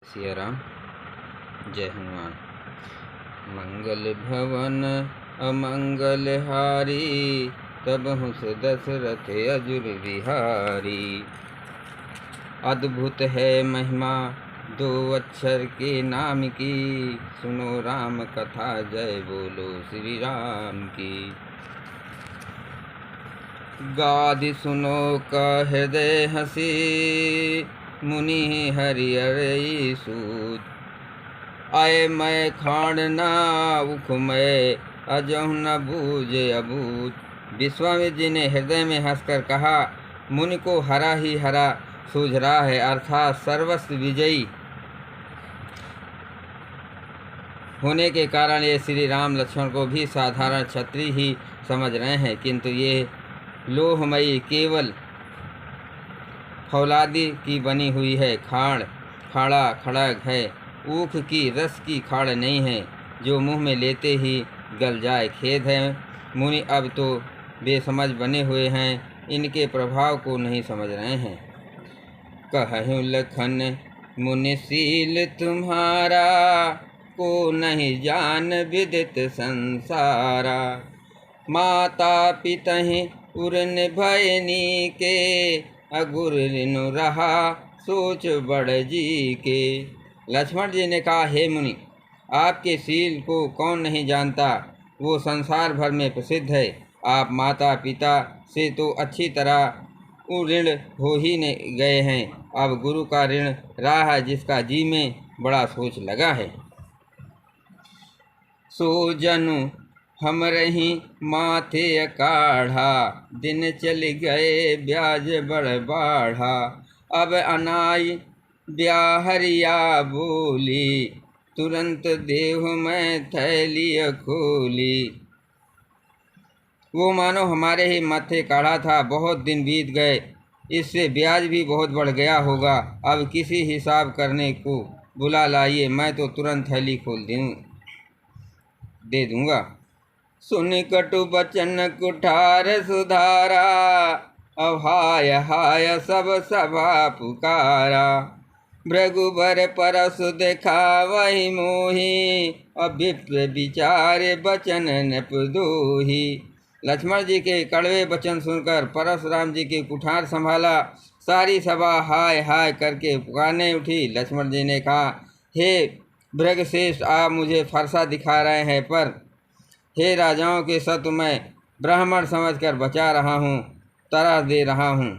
सिया राम। जय हनुमान। मंगल भवन अमंगल हारी, तबहु से दशरथ अजुर विहारी। अद्भुत है महिमा दो अक्षर के नाम की, सुनो राम कथा जय बोलो श्री राम की। गादि सुनो का हृदय हसी, मुनि हरिहरई सूत। आए मैं खाण ना उखमय, अजहु न बूझे अबूत। विश्वामित्र जी ने हृदय में हंसकर कहा, मुनि को हरा ही हरा सूझ रहा है, अर्थात सर्वस्व विजयी होने के कारण ये श्री राम लक्ष्मण को भी साधारण क्षत्रिय ही समझ रहे हैं, किंतु ये लोहमयी केवल फौलादी की बनी हुई है। खाड़ खाड़ा खड़ग है, ऊख की रस की खाड़ नहीं है, जो मुंह में लेते ही गल जाए। खेद है मुनि अब तो बेसमझ बने हुए हैं, इनके प्रभाव को नहीं समझ रहे हैं। कहूँ लखन मुनिशील तुम्हारा, को नहीं जान विदित संसारा। माता पितहि उरन भयनी के, अगुर रिनु रहा सोच बड़ जी के। लक्ष्मण जी ने कहा, हे मुनि, आपके शील को कौन नहीं जानता, वो संसार भर में प्रसिद्ध है। आप माता पिता से तो अच्छी तरह ऋण हो ही गए हैं, अब गुरु का ऋण रहा है, जिसका जी में बड़ा सोच लगा है। सो जनु हम रही माथे अकाढ़ा, दिन चल गए ब्याज बड़ बाढ़ा। अब अनाई ब्याहरिया बोली, तुरंत देह में थैली खोली। वो मानो हमारे ही माथे काढ़ा था, बहुत दिन बीत गए, इससे ब्याज भी बहुत बढ़ गया होगा। अब किसी हिसाब करने को बुला लाइए, मैं तो तुरंत थैली खोल दे दूंगा। सुन कटु बचन कुठार सुधारा, अब हाय हाय सब सभा पुकारा। भृगुबर परस देखा वही मोही, अब विप्र विचार बचन नृप दोही। लक्ष्मण जी के कड़वे वचन सुनकर परशुराम जी के कुठार संभाला, सारी सभा हाय हाय करके पुकारने उठी। लक्ष्मण जी ने कहा, हे भृगश्रेष्ठ, आप मुझे फरसा दिखा रहे हैं, पर हे राजाओं के शत्रु, मैं ब्राह्मण समझकर बचा रहा हूँ, तरह दे रहा हूँ।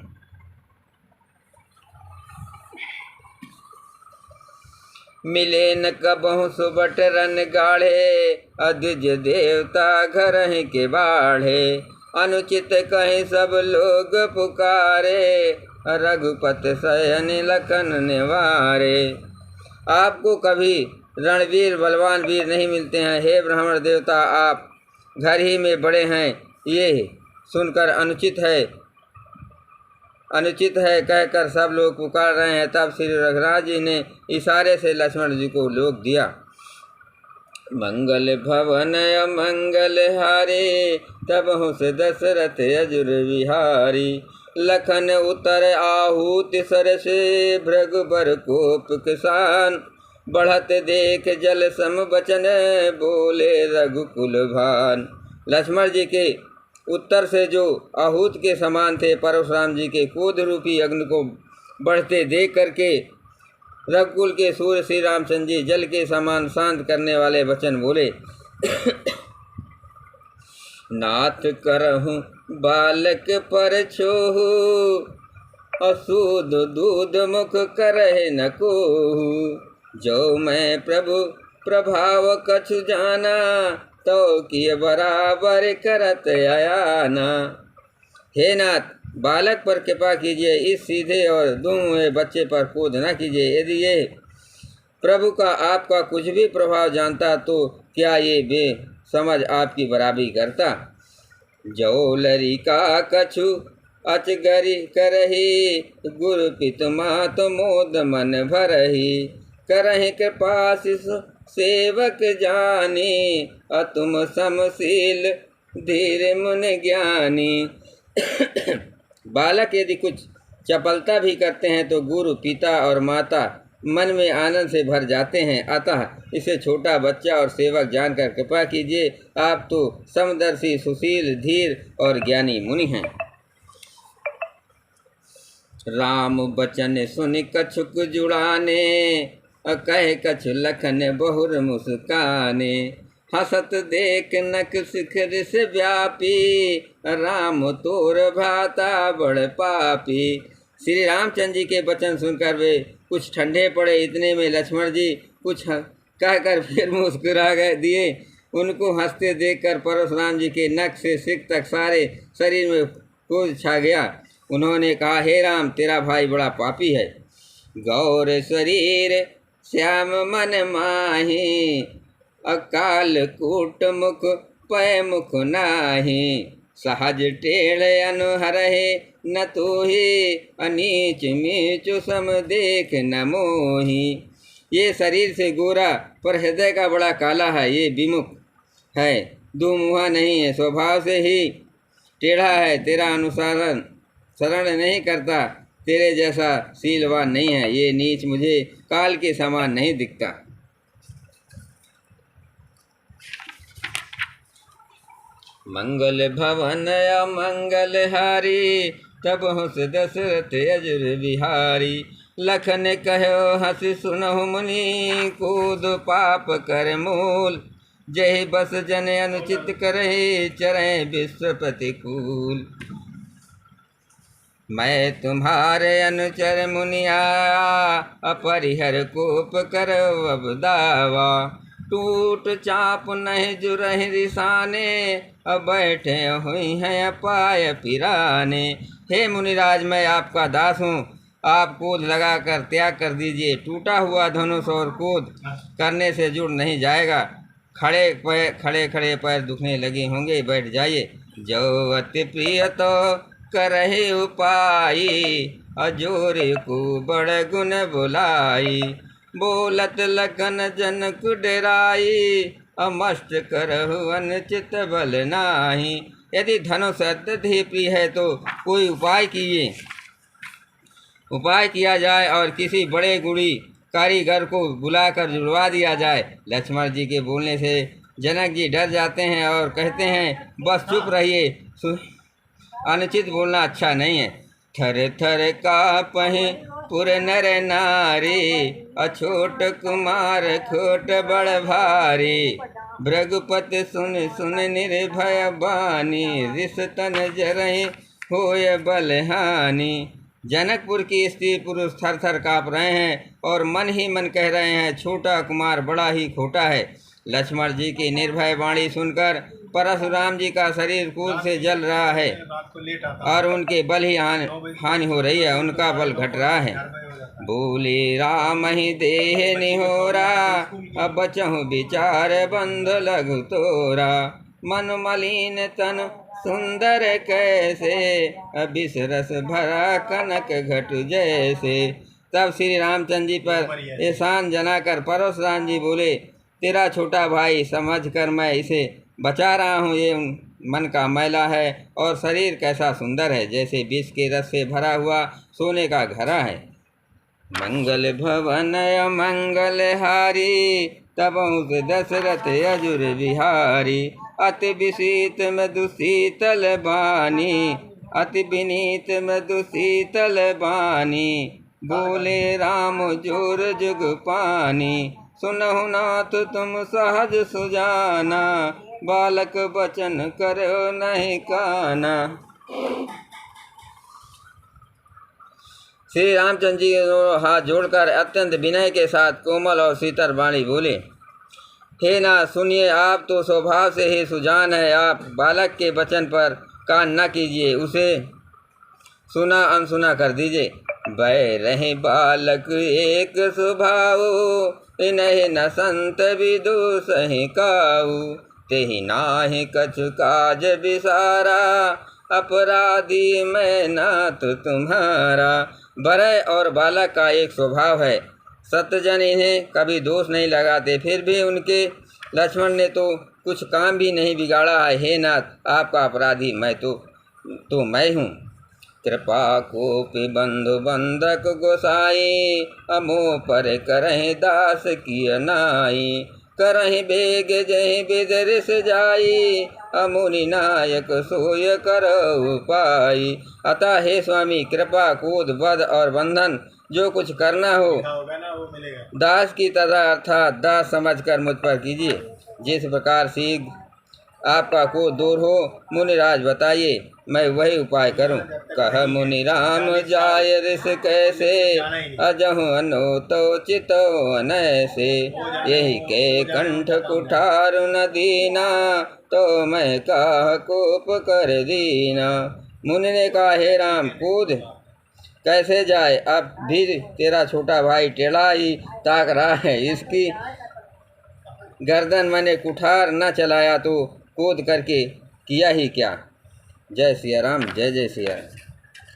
मिले न कबहु सुबट रन गाढ़े, अद्विज देवता घर के बाढ़े। अनुचित कहीं सब लोग पुकारे, रघुपत शयन लखन निवारे। आपको कभी रणवीर बलवान वीर नहीं मिलते हैं, हे ब्राह्मण देवता, आप घर ही में बड़े हैं, ये सुनकर अनुचित है कहकर सब लोग पुकार रहे हैं। तब श्री रघुनाथ जी ने इशारे से लक्ष्मण जी को लोक दिया। मंगल भवन अमंगल हारे, तबहु से दशरथ अजुर विहारी। लखन उतर आहूत सर से, भृगुबर कोप किसान। बढ़त देख जल सम बचन, बोले रघुकुल भान। लक्ष्मण जी के उत्तर से जो आहूत के समान थे, परशुराम जी के क्रोध रूपी अग्नि को बढ़ते देख करके रघुकुल के सूर्य श्री रामचंद्र जी जल के समान शांत करने वाले वचन बोले। नाथ करहूँ बालक पर छोहू, असूद दूध मुख करहे न कोहू। जो मैं प्रभु प्रभाव कछु जाना, तो किए बराबर करत आयाना। हे नाथ, बालक पर कृपा कीजिए, इस सीधे और दुमुहे बच्चे पर क्रोध न कीजिए। यदि ये प्रभु का आपका कुछ भी प्रभाव जानता, तो क्या ये बेसमझ आपकी बराबरी करता। जो लरिका कछु अचगरी करही, गुरु पित मात मोद मन भरही। करहि कृपा शिशु सेवक जानी, अतुम समशील धीर मुन ज्ञानी। बालक यदि कुछ चपलता भी करते हैं, तो गुरु पिता और माता मन में आनंद से भर जाते हैं। अतः इसे छोटा बच्चा और सेवक जानकर कृपा कीजिए। आप तो समदर्शी, सुशील, धीर और ज्ञानी मुनि हैं। राम बचन सुन कछुक जुड़ाने, कह कछु लखन बहुर मुस्काने। हसत देख नक शिखर से व्यापी, राम तोर भ्राता बड़ पापी। श्री रामचंद्र जी के वचन सुनकर वे कुछ ठंडे पड़े। इतने में लक्ष्मण जी कुछ कहकर फिर मुस्कुरा दिए। उनको हंसते देखकर परशुराम जी के नख से सिर तक सारे शरीर में क्रोध छा गया। उन्होंने कहा, हे राम, तेरा भाई बड़ा पापी है। गौर शरीर श्याम मन माही, अकाल कूट मुख पय मुख नाही। सहज टेढ़ अनुहरहे न तोहि, अनीच मीचु सम देख न मोही। ये शरीर से गोरा पर हृदय का बड़ा काला है। ये विमुख है, दो मुँहा नहीं है, स्वभाव से ही टेढ़ा है। तेरा अनुसरण शरण नहीं करता, तेरे जैसा शीलवान नहीं है। ये नीच मुझे काल के समान नहीं दिखता। मंगल भवन अमंगल हारी, तब हंस दशरथ अजुर बिहारी। लखन कहो हंस सुनहु मुनि, कूद पाप कर मूल। जय बस जन अनुचित करहे, चरै विश्व प्रतिकूल। मैं तुम्हारे अनुचर मुनिया, अपरिहर कोप करो अब दावा। टूट चाप नहीं जुरहि रिसाने, अब बैठे हुई हैं अपाय पिराने। हे मुनिराज, मैं आपका दास हूँ। आप क्रोध लगाकर त्याग कर दीजिए। टूटा हुआ धनुष और क्रोध करने से जुड़ नहीं जाएगा। खड़े खड़े पैर दुखने लगे होंगे, बैठ जाइए। जो अति प्रिय तो करहे उपाई, अजोर को बड़ गुण बुलाई। बोलत लखन जनक डराई, अमष्ट करहु अनुचित बल नाही। यदि धनुष अत्यधिक प्रिय है तो कोई उपाय किया जाए और किसी बड़े गुणी कारीगर को बुलाकर जुड़वा दिया जाए। लक्ष्मण जी के बोलने से जनक जी डर जाते हैं और कहते हैं, बस चुप रहिए, अनुचित बोलना अच्छा नहीं है। थर थर कापहि पुर नर नारी, अछोट कुमार खोट बड़ भारी। भृगुपति सुन सुन निर्भय बानी, रिस तन जरहि होय बलहानि। जनकपुर की स्त्री पुरुष थर थर काँप रहे हैं और मन ही मन कह रहे हैं, छोटा कुमार बड़ा ही खोटा है। लक्ष्मण जी की निर्भय वाणी सुनकर परशुराम जी का शरीर क्रोध से जल रहा है और उनके बल ही हानि हो रही है, उनका बल घट रहा है। बोले राम ही देह निहोरा, अब बचहु विचार बंध लघु तोरा। मन मलिन तन सुंदर कैसे, अबिस रस भरा कनक घट जैसे। तब श्री रामचंद्र जी पर एहसान जनाकर परशुराम जी बोले, तेरा छोटा भाई समझकर मैं इसे बचा रहा हूँ। ये मन का मैला है और शरीर कैसा सुंदर है, जैसे विष के रस से भरा हुआ सोने का घड़ा है। मंगल भवन अमंगल हारी, तब दशरथ अजुर बिहारी। अति विशीत मधु शीतल बानी, अति विनीत मधु शीतल बानी। बोले राम जोर जुग पानी, सुनहु नाथ तुम सहज सुजाना। बालक बचन करो नहीं काना। श्री रामचंद्र जी हाथ जोड़कर अत्यंत विनय के साथ कोमल और शीतल वाणी बोले, हे नाथ सुनिए, आप तो स्वभाव से ही सुजान है। आप बालक के वचन पर कान न कीजिए, उसे सुना अनसुना कर दीजिए। भय रहे बालक एक स्वभाव, इन्हें न संत विदु सहि काऊ। तेहि नाहि कछु काज विसारा, अपराधी मैं नाथ तुम्हारा। भय और बालक का एक स्वभाव है, सत्यजन इन्हें कभी दोष नहीं लगाते। फिर भी उनके लक्ष्मण ने तो कुछ काम भी नहीं बिगाड़ा है। हे नाथ, आपका अपराधी मैं तो मैं हूँ। कृपा कोपि बंधु बंधक गोसाई, अमो पर करहि दास की नाई। करहि बेग जहि बिदरिस जाई, अमुनि नायक सोय करहु पाई। अतः हे स्वामी, कृपा क्रोध वध और बंधन जो कुछ करना हो दास की तरह अर्थात दास समझकर मुझ पर कीजिए। जिस प्रकार शीघ्र आपका क्रोध दूर हो मुनिराज बताइए, मैं वही उपाय करूं। कह मुनि राम जाय ऋष कैसे, अजहु अनोतो चितो अनैसे। यही के कंठ कुठार न दीना, तो मैं काह कोप कर दीना। मुनि ने कहा, हे राम, क्रोध कैसे जाए, अब भी तेरा छोटा भाई टेढ़ा ही ताक रहा है, इसकी गर्दन मैंने कुठार न चलाया तो क्रोध करके किया ही क्या। जय सिया राम, जय जय सिया राम।